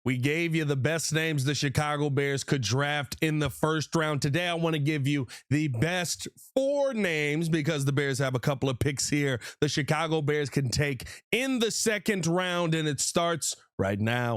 We gave you the best names the Chicago Bears could draft in the first round. Today, I want to give you the best 4 names because the Bears have a couple of picks here the Chicago Bears can take in the second round, and it starts right now.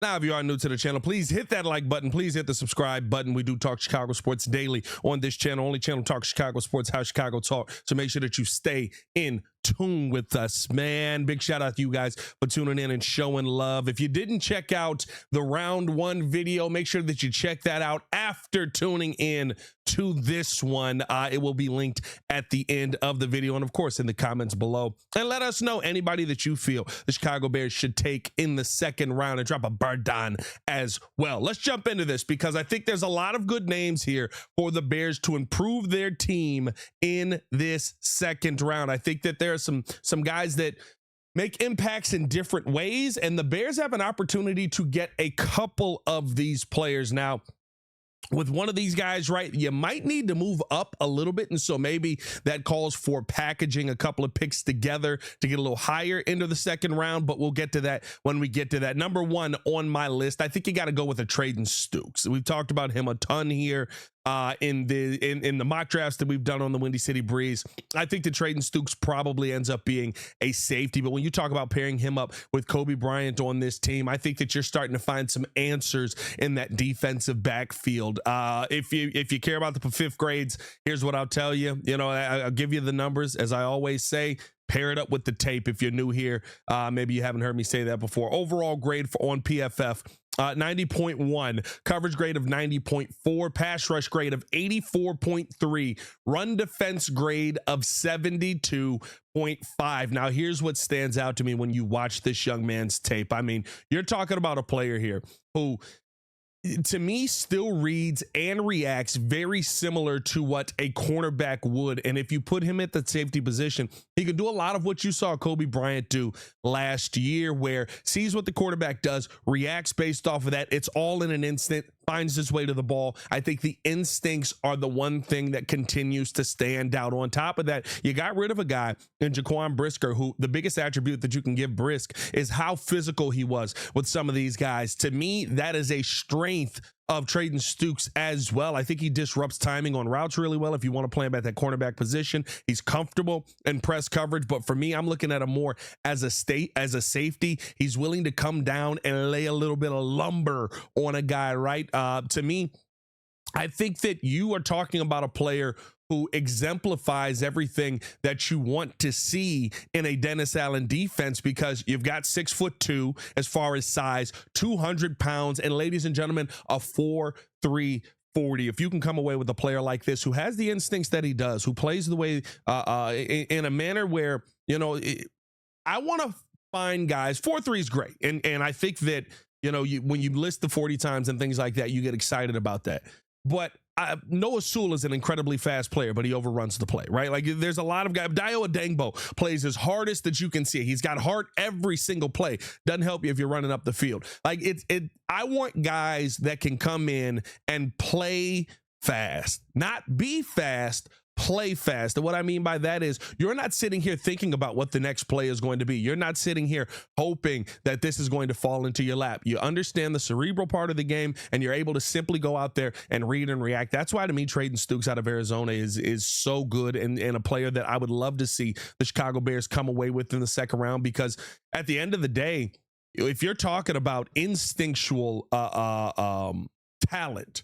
Now, if you are new to the channel, please hit that like button. Please hit the subscribe button. We do talk Chicago sports daily on this channel. Only channel talk Chicago sports, how Chicago talk. So make sure that you stay in tune with us, man. Big shout out to you guys for tuning in and showing love. If you didn't check out the round 1 video, make sure that you check that out after tuning in to this one. It will be linked at the end of the video and of course in the comments below. And let us know anybody that you feel the Chicago Bears should take in the second round, and drop a bird on as well. Let's jump into this because I think there's a lot of good names here for the Bears to improve their team in this second round. I think that there are some guys that make impacts in different ways, and the Bears have an opportunity to get a couple of these players. Now, with one of these guys, right, you might need to move up a little bit, and so maybe that calls for packaging a couple of picks together to get a little higher into the second round, but we'll get to that when we get to that. Number 1 on my list, I think you got to go with a Traden Stokes. We've talked about him a ton here in the mock drafts that we've done on the Windy City Breeze. I think that Traden Stokes probably ends up being a safety, but when you talk about pairing him up with Kobe Bryant on this team, I think that you're starting to find some answers in that defensive backfield. If you care about the 5th grades, here's what I'll tell you. You know, I'll give you the numbers, as I always say. Pair it up with the tape if you're new here. Maybe you haven't heard me say that before. Overall grade on PFF, 90.1, coverage grade of 90.4, pass rush grade of 84.3, run defense grade of 72.5. Now, here's what stands out to me when you watch this young man's tape. I mean, you're talking about a player here who, to me, still reads and reacts very similar to what a cornerback would. And if you put him at the safety position, he could do a lot of what you saw Kobe Bryant do last year, where sees what the quarterback does, reacts based off of that. It's all in an instant, finds his way to the ball. I think the instincts are the one thing that continues to stand out. On top of that, you got rid of a guy in Jaquan Brisker, who the biggest attribute that you can give Brisk is how physical he was with some of these guys. To me, that is a strength of Traden Stokes as well. I think he disrupts timing on routes really well. If you want to play him at that cornerback position, he's comfortable in press coverage. But for me, I'm looking at him more as a safety. He's willing to come down and lay a little bit of lumber on a guy, right? To me, I think that you are talking about a player who exemplifies everything that you want to see in a Dennis Allen defense, because you've got 6'2" as far as size, 200 pounds, and ladies and gentlemen, a 4.3 40. If you can come away with a player like this who has the instincts that he does, who plays the way in a manner where, you know, I want to find guys. 4.3 is great, and I think that, you know, when you list the 40 times and things like that, you get excited about that. But Noah Sewell is an incredibly fast player, but he overruns the play, right? Like, there's a lot of guys. Dio Adengbo plays his hardest that you can see. He's got heart every single play. Doesn't help you if you're running up the field. Like, I want guys that can come in and play fast, not be fast, play fast. And what I mean by that is, you're not sitting here thinking about what the next play is going to be. You're not sitting here hoping that this is going to fall into your lap. You understand the cerebral part of the game, and you're able to simply go out there and read and react. That's why, to me, Traden Stokes out of Arizona is so good, and a player that I would love to see the Chicago Bears come away with in the second round, because at the end of the day, if you're talking about instinctual talent,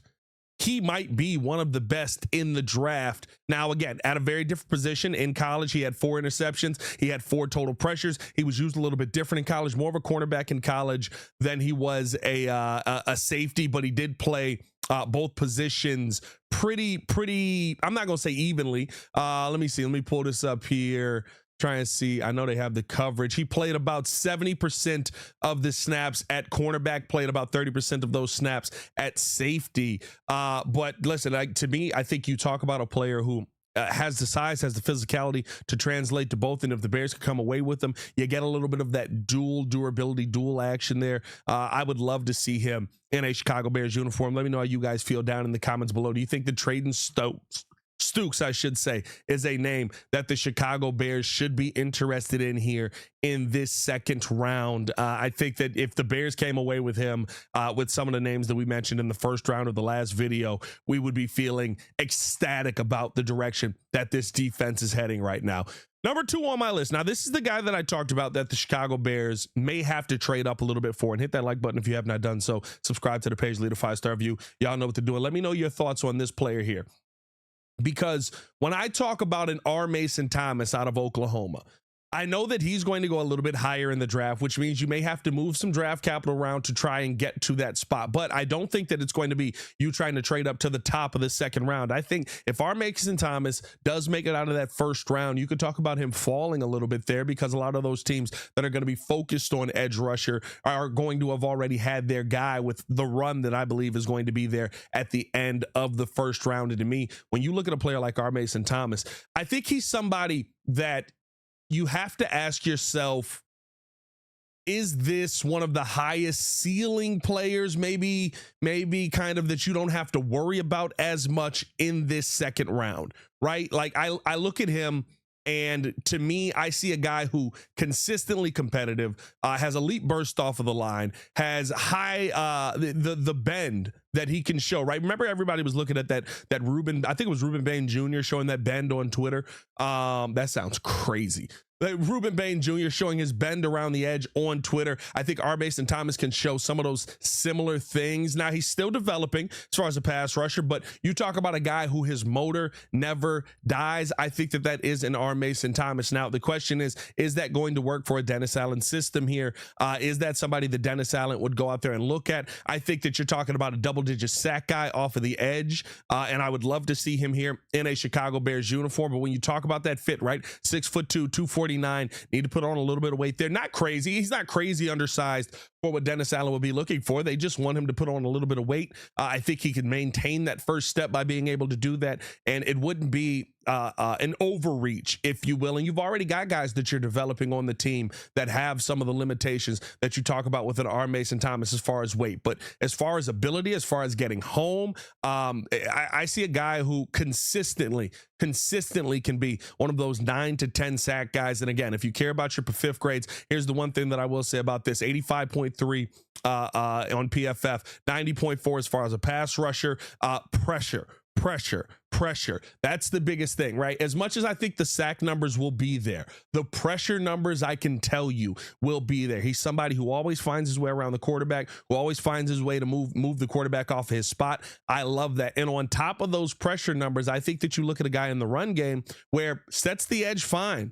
he might be one of the best in the draft. Now, again, at a very different position. In college, he had 4 interceptions. He had 4 total pressures. He was used a little bit different in college, more of a cornerback in college than he was a safety, but he did play both positions pretty, I'm not going to say evenly. Let me see. Let me pull this up here. Try and see. I know they have the coverage. He played about 70% of the snaps at cornerback, played about 30% of those snaps at safety. But listen, to me, I think you talk about a player who has the size, has the physicality to translate to both. And if the Bears could come away with them, you get a little bit of that dual durability, dual action there. I would love to see him in a Chicago Bears uniform. Let me know how you guys feel down in the comments below. Do you think the Traden Stokes Stokes, I should say, is a name that the Chicago Bears should be interested in here in this second round. I think that if the Bears came away with him, with some of the names that we mentioned in the first round of the last video, we would be feeling ecstatic about the direction that this defense is heading right now. Number 2 on my list. Now, this is the guy that I talked about that the Chicago Bears may have to trade up a little bit for. And hit that like button if you have not done so. Subscribe to the page, leave a 5-star review. Y'all know what to do. And let me know your thoughts on this player here. Because when I talk about an Armason Thomas out of Oklahoma, I know that he's going to go a little bit higher in the draft, which means you may have to move some draft capital around to try and get to that spot. But I don't think that it's going to be you trying to trade up to the top of the second round. I think if Armason Thomas does make it out of that first round, you could talk about him falling a little bit there, because a lot of those teams that are going to be focused on edge rusher are going to have already had their guy with the run that I believe is going to be there at the end of the first round. And to me, when you look at a player like Armason Thomas, I think he's somebody that you have to ask yourself, is this one of the highest ceiling players, maybe kind of that you don't have to worry about as much in this second round, right? Like I look at him, and to me, I see a guy who consistently competitive, has elite burst off of the line, has high the bend that he can show, right? Remember, everybody was looking at that Ruben, I think it was Ruben Bain Jr. showing that bend on Twitter. That sounds crazy. Ruben Bain Jr. showing his bend around the edge on Twitter. I think Armason Thomas can show some of those similar things. Now, he's still developing as far as a pass rusher, but you talk about a guy who his motor never dies. I think that is an Armason Thomas. Now, the question is that going to work for a Dennis Allen system here? Is that somebody that Dennis Allen would go out there and look at? I think that you're talking about a double-digit sack guy off of the edge, and I would love to see him here in a Chicago Bears uniform. But when you talk about that fit, right? 6'2", 249, need to put on a little bit of weight there. Not crazy. He's not crazy undersized for what Dennis Allen would be looking for. They just want him to put on a little bit of weight. I think he can maintain that first step by being able to do that, and it wouldn't be an overreach, if you will. And you've already got guys that you're developing on the team that have some of the limitations that you talk about with an Armason Thomas as far as weight. But as far as ability, as far as getting home, I see a guy who consistently can be one of those 9 to 10 sack guys. And again, if you care about your fifth grades, here's the one thing that I will say about this: 85.3 on PFF, 90.4 as far as a pass rusher. Pressure. That's the biggest thing, right? As much as I think the sack numbers will be there, the pressure numbers, I can tell you, will be there. He's somebody who always finds his way around the quarterback, who always finds his way to move the quarterback off his spot. I love that. And on top of those pressure numbers, I think that you look at a guy in the run game where sets the edge fine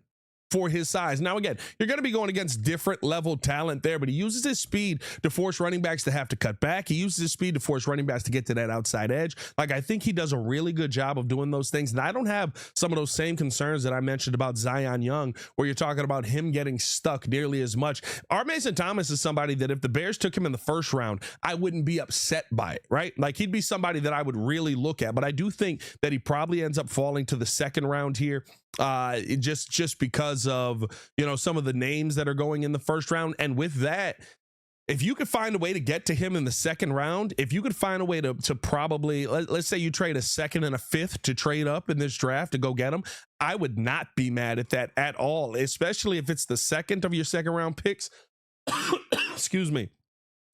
for his size. Now, again, you're going to be going against different level talent there, but he uses his speed to force running backs to have to cut back. He uses his speed to force running backs to get to that outside edge. Like, I think he does a really good job of doing those things. And I don't have some of those same concerns that I mentioned about Zion Young, where you're talking about him getting stuck nearly as much. Armason Thomas is somebody that if the Bears took him in the first round, I wouldn't be upset by it, right? Like, he'd be somebody that I would really look at, but I do think that he probably ends up falling to the second round here. Just because of, some of the names that are going in the first round. And with that, if you could find a way to get to him in the second round, if you could find a way to probably, let's say you trade a second and a fifth to trade up in this draft to go get him, I would not be mad at that at all, especially if it's the second of your second round picks. Excuse me.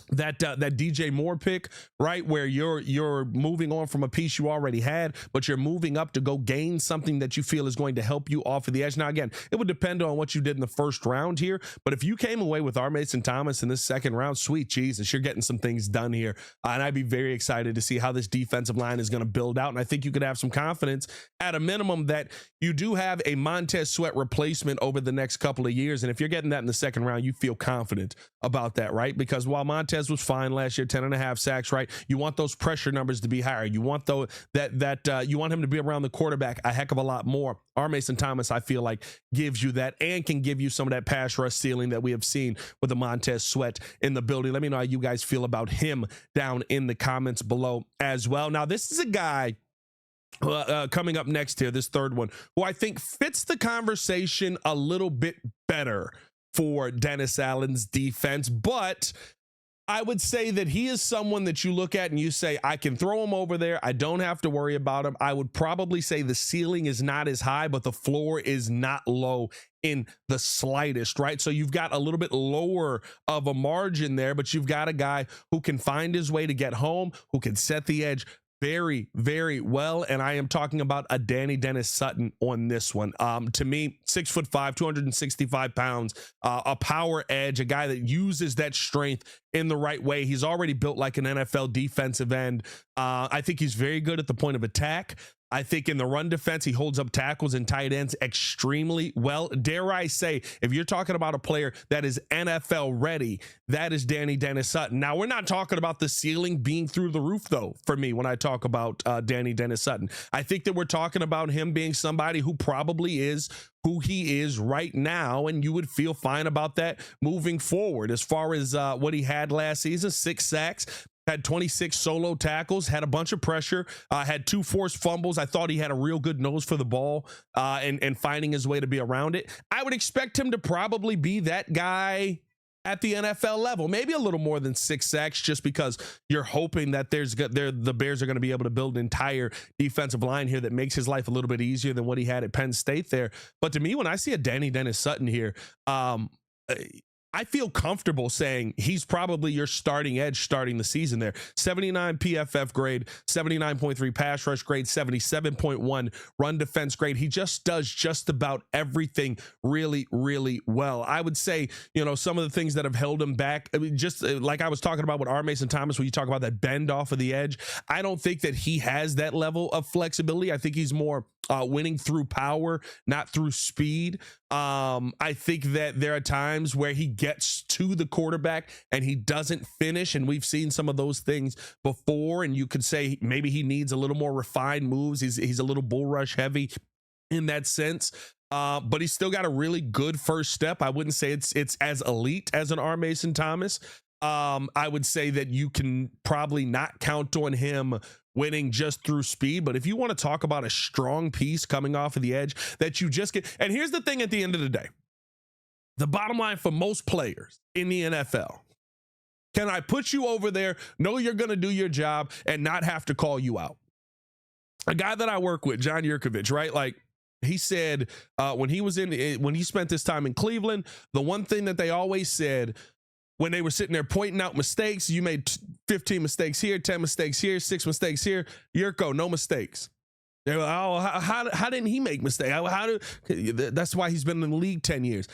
That DJ Moore pick, right, where you're moving on from a piece you already had, but you're moving up to go gain something that you feel is going to help you off of the edge. Now, again, it would depend on what you did in the first round here, but if you came away with Armason Thomas in this second round, sweet Jesus, you're getting some things done here. And I'd be very excited to see how this defensive line is going to build out. And I think you could have some confidence at a minimum that you do have a Montez Sweat replacement over the next couple of years. And if you're getting that in the second round, you feel confident about that, right? Because while Montez was fine last year, 10.5 sacks, right? You want those pressure numbers to be higher. You want you want him to be around the quarterback a heck of a lot more. Armason Thomas, I feel like, gives you that and can give you some of that pass rush ceiling that we have seen with the Montez Sweat in the building. Let me know how you guys feel about him down in the comments below as well. Now, this is a guy coming up next here, this third one, who I think fits the conversation a little bit better for Dennis Allen's defense, but I would say that he is someone that you look at and you say, I can throw him over there. I don't have to worry about him. I would probably say the ceiling is not as high, but the floor is not low in the slightest, right? So you've got a little bit lower of a margin there, but you've got a guy who can find his way to get home, who can set the edge very, very well. And I am talking about a Dani Dennis-Sutton on this one. To me, 6'5", 265 pounds, a power edge, a guy that uses that strength in the right way. He's already built like an NFL defensive end. I think he's very good at the point of attack. I think in the run defense, he holds up tackles and tight ends extremely well. Dare I say, if you're talking about a player that is NFL ready, that is Dani Dennis-Sutton. Now, we're not talking about the ceiling being through the roof, though, for me, when I talk about Dani Dennis-Sutton. I think that we're talking about him being somebody who probably is who he is right now, and you would feel fine about that moving forward. As far as what he had last season, 6 sacks, had 26 solo tackles, had a bunch of pressure, had 2 forced fumbles. I thought he had a real good nose for the ball and finding his way to be around it. I would expect him to probably be that guy at the NFL level, maybe a little more than 6 sacks, just because you're hoping that the Bears are going to be able to build an entire defensive line here that makes his life a little bit easier than what he had at Penn State there. But to me, when I see a Dani Dennis-Sutton here, I feel comfortable saying he's probably your starting edge starting the season there. 79 PFF grade, 79.3 pass rush grade, 77.1 run defense grade. He just does just about everything really, really well. I would say, some of the things that have held him back, I mean, just like I was talking about with Armason Thomas, when you talk about that bend off of the edge, I don't think that he has that level of flexibility. I think he's more winning through power, not through speed. I think that there are times where he gets to the quarterback and he doesn't finish, and we've seen some of those things before, and you could say maybe he needs a little more refined moves. He's a little bull rush heavy in that sense. But he's still got a really good first step. I wouldn't say it's as elite as an Armason Thomas. I would say that you can probably not count on him winning just through speed. But if you want to talk about a strong piece coming off of the edge that you just get, and here's the thing at the end of the day, the bottom line for most players in the NFL, can I put you over there, know you're going to do your job, and not have to call you out? A guy that I work with, John Yurkovich, right? Like, he said when he spent this time in Cleveland, the one thing that they always said when they were sitting there pointing out mistakes, you made 15 mistakes here, 10 mistakes here, 6 mistakes here. Yurko, no mistakes. They were, how didn't he make mistakes? That's why he's been in the league 10 years.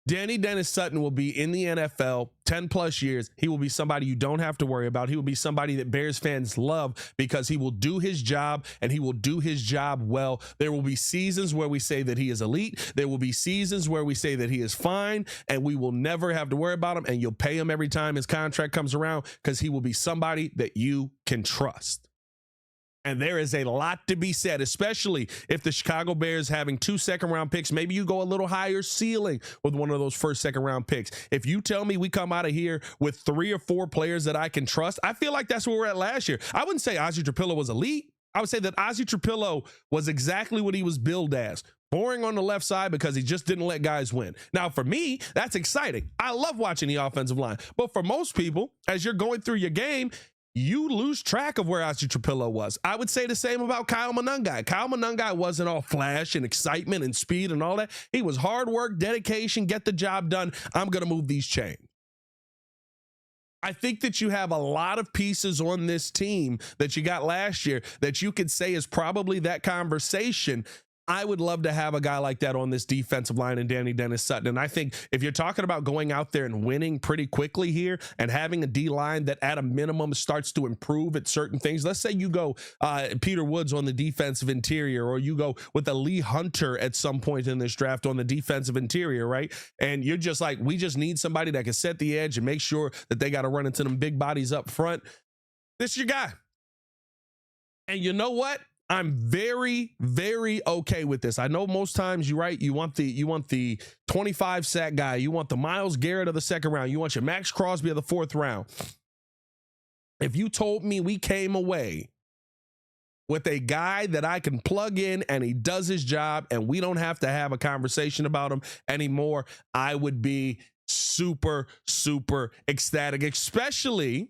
Dani Dennis-Sutton will be in the NFL 10 plus years. He will be somebody you don't have to worry about. He will be somebody that Bears fans love because he will do his job, and he will do his job well. There will be seasons where we say that he is elite. There will be seasons where we say that he is fine, and we will never have to worry about him, and you'll pay him every time his contract comes around because he will be somebody that you can trust. And there is a lot to be said, especially if the Chicago Bears having 2 second-round picks, maybe you go a little higher ceiling with one of those first, second-round picks. If you tell me we come out of here with 3 or 4 players that I can trust, I feel like that's where we're at last year. I wouldn't say Ozzie Trapillo was elite. I would say that Ozzie Trapillo was exactly what he was billed as. Boring on the left side because he just didn't let guys win. Now, for me, that's exciting. I love watching the offensive line. But for most people, as you're going through your game, you lose track of where Ozzie Trapillo was. I would say the same about Kyle Monangai. Kyle Monangai wasn't all flash and excitement and speed and all that. He was hard work, dedication, get the job done. I'm going to move these chains. I think that you have a lot of pieces on this team that you got last year that you could say is probably that conversation. I would love to have a guy like that on this defensive line in Dani Dennis-Sutton. And I think if you're talking about going out there and winning pretty quickly here and having a D-line that at a minimum starts to improve at certain things, let's say you go Peter Woods on the defensive interior, or you go with a Lee Hunter at some point in this draft on the defensive interior, right? And you're just like, we just need somebody that can set the edge and make sure that they got to run into them big bodies up front. This is your guy. And you know what? I'm very, very okay with this. I know most times you want the 25 sack guy. You want the Myles Garrett of the second round. You want your Max Crosby of the 4th round. If you told me we came away with a guy that I can plug in and he does his job and we don't have to have a conversation about him anymore, I would be super, super ecstatic, especially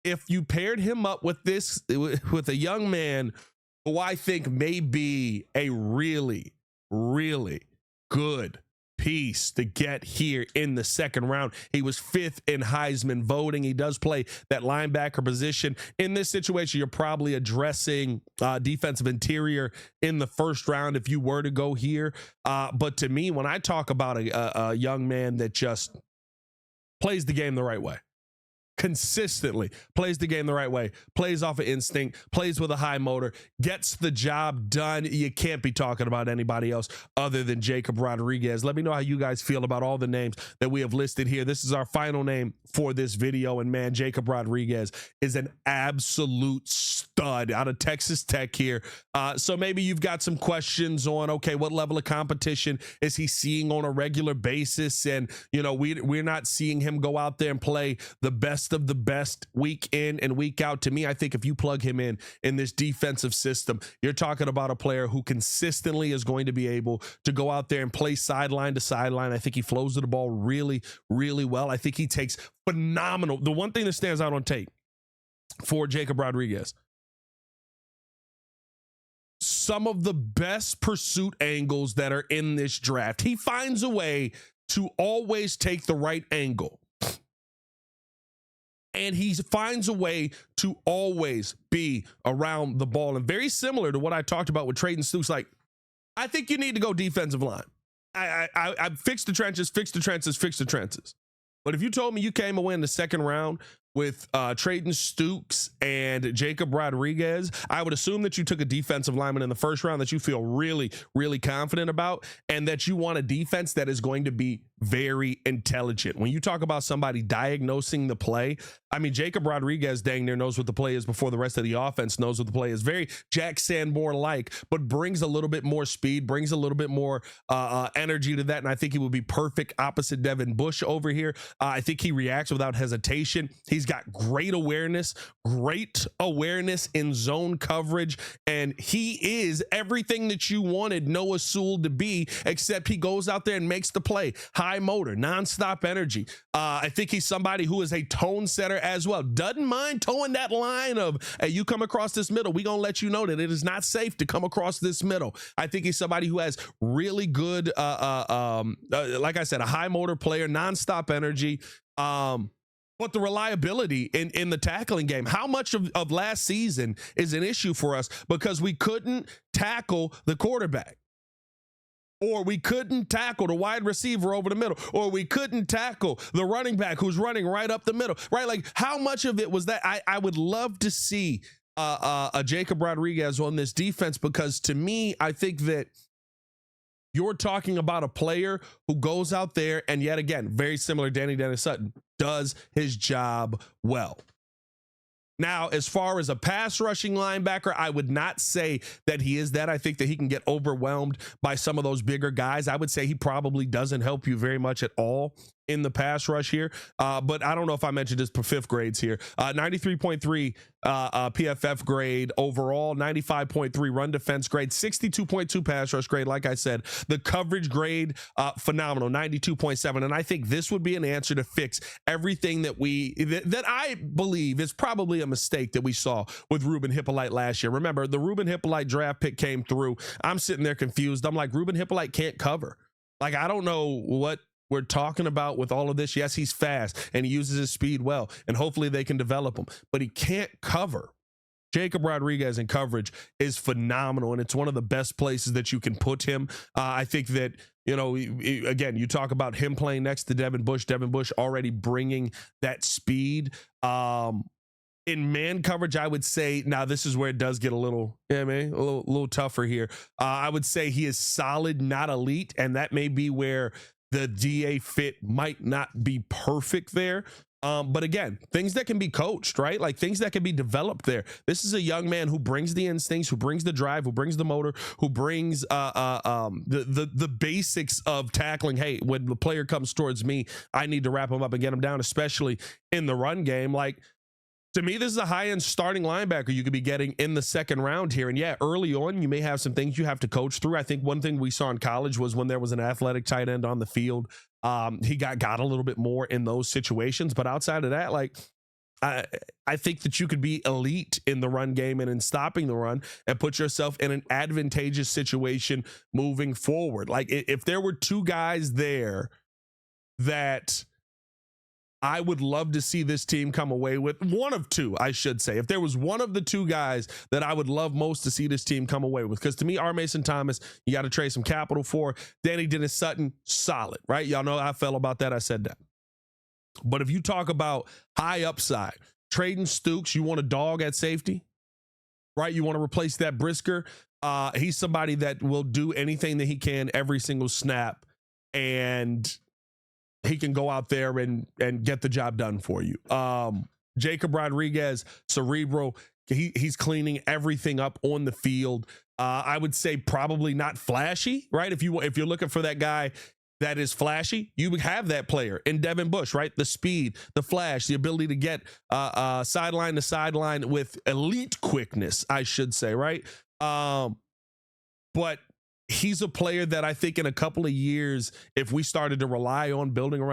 if you paired him up with a young man who I think may be a really, really good piece to get here in the second round. He was 5th in Heisman voting. He does play that linebacker position. In this situation, you're probably addressing defensive interior in the first round if you were to go here. But to me, when I talk about a young man that just plays the game the right way, consistently plays the game the right way, plays off of instinct, plays with a high motor, gets the job done, you can't be talking about anybody else other than Jacob Rodriguez. Let me know how you guys feel about all the names that we have listed here. This is our final name for this video, and man, Jacob Rodriguez is an absolute stud out of Texas Tech here. So maybe you've got some questions on, okay, what level of competition is he seeing on a regular basis? And, you know, we're not seeing him go out there and play the best of the best week in and week out. To me, I think if you plug him in this defensive system, you're talking about a player who consistently is going to be able to go out there and play sideline to sideline. I think he flows to the ball really, really well. I think he takes phenomenal. The one thing that stands out on tape for Jacob Rodriguez, some of the best pursuit angles that are in this draft. He finds a way to always take the right angle. And he finds a way to always be around the ball. And very similar to what I talked about with Traden Stokes, like, I think you need to go defensive line. I fix the trenches. But if you told me you came away in the second round with Traden Stokes and Jacob Rodriguez, I would assume that you took a defensive lineman in the first round that you feel really, really confident about, and that you want a defense that is going to be very intelligent. When you talk about somebody diagnosing the play, I mean, Jacob Rodriguez dang near knows what the play is before the rest of the offense knows what the play is. Very Jack Sanborn-like, but brings a little bit more speed, brings a little bit more energy to that, and I think he would be perfect opposite Devin Bush over here. I think he reacts without hesitation. He's got great awareness in zone coverage, and he is everything that you wanted Noah Sewell to be, except he goes out there and makes the play. High motor, nonstop energy. I think he's somebody who is a tone setter as well. Doesn't mind towing that line of, hey, you come across this middle, we gonna let you know that it is not safe to come across this middle. I think he's somebody who has really good, like I said, a high motor player, nonstop energy. But the reliability in the tackling game, how much of last season is an issue for us because we couldn't tackle the quarterback, or we couldn't tackle the wide receiver over the middle, or we couldn't tackle the running back who's running right up the middle, right? Like, how much of it was that? I would love to see a Jacob Rodriguez on this defense, because to me, I think that you're talking about a player who goes out there and, yet again, very similar, Dani Dennis-Sutton, does his job well. Now, as far as a pass rushing linebacker, I would not say that he is that. I think that he can get overwhelmed by some of those bigger guys. I would say he probably doesn't help you very much at all in the pass rush here. But I don't know if I mentioned his fifth grades here. 93.3 PFF grade overall, 95.3 run defense grade, 62.2 pass rush grade. Like I said, the coverage grade, phenomenal, 92.7. And I think this would be an answer to fix everything that I believe is probably a mistake that we saw with Ruben Hippolyte last year. Remember, the Ruben Hippolyte draft pick came through. I'm sitting there confused. I'm like, Ruben Hippolyte can't cover. Like, I don't know what we're talking about with all of this. Yes, he's fast and he uses his speed well, and hopefully they can develop him, but he can't cover. Jacob Rodriguez in coverage is phenomenal, and it's one of the best places that you can put him. I think that, you know, again, you talk about him playing next to Devin Bush already bringing that speed. In man coverage, I would say, now this is where it does get a little, a little tougher here. I would say he is solid, not elite, and that may be where the DA fit might not be perfect there. But again, things that can be coached, right? Like things that can be developed there. This is a young man who brings the instincts, who brings the drive, who brings the motor, who brings the basics of tackling. Hey, when the player comes towards me, I need to wrap him up and get him down, especially in the run game. Like, To me, this is a high-end starting linebacker you could be getting in the second round here. And yeah, early on, you may have some things you have to coach through. I think one thing we saw in college was when there was an athletic tight end on the field, he got a little bit more in those situations. But outside of that, like, I think that you could be elite in the run game and in stopping the run and put yourself in an advantageous situation moving forward. Like, if there were two guys there that I would love to see this team come away with, one of two, I should say. If there was one of the two guys that I would love most to see this team come away with, because to me, Armason Thomas, you got to trade some capital for. Dani Dennis-Sutton, solid, right? Y'all know how I felt about that. I said that. But if you talk about high upside, Traden Stokes, you want a dog at safety, right? You want to replace that Brisker. He's somebody that will do anything that he can every single snap, and he can go out there and get the job done for you. Jacob Rodriguez, cerebral. He's cleaning everything up on the field. I would say probably not flashy, right? If you're looking for that guy that is flashy, you would have that player in Devin Bush, right? The speed, the flash, the ability to get sideline to sideline with elite quickness, I should say, right? But he's a player that I think in a couple of years, if we started to rely on building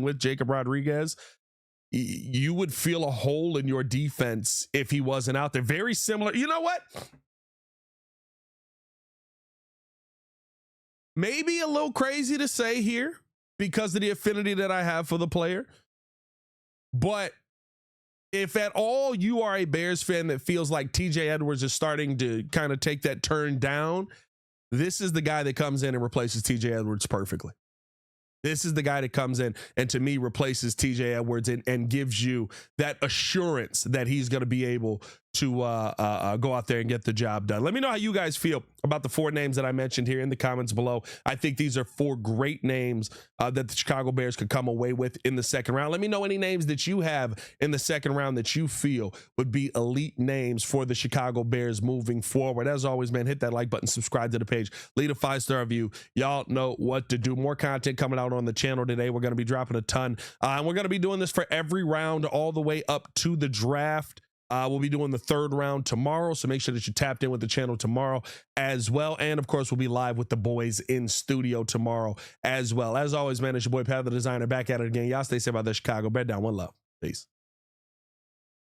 with Jacob Rodriguez, you would feel a hole in your defense if he wasn't out there. Very similar. You know what? Maybe a little crazy to say here because of the affinity that I have for the player. But if at all you are a Bears fan that feels like TJ Edwards is starting to kind of take that turn down, this is the guy that comes in and replaces TJ Edwards perfectly. This is the guy that comes in and, to me, replaces TJ Edwards and gives you that assurance that he's going to be able to go out there and get the job done. Let me know how you guys feel about the four names that I mentioned here in the comments below. I think these are four great names that the Chicago Bears could come away with in the second round. Let me know any names that you have in the second round that you feel would be elite names for the Chicago Bears moving forward. As always, man, hit that like button, subscribe to the page, leave a 5-star review. Y'all know what to do. More content coming out on the channel today. We're going to be dropping a ton, and we're going to be doing this for every round all the way up to the draft. We'll be doing the third round tomorrow, so make sure that you tapped in with the channel tomorrow as well. And, of course, we'll be live with the boys in studio tomorrow as well. As always, man, it's your boy, Pat the Designer, back at it again. Y'all stay safe out there, Chicago. Bear down. One love. Peace.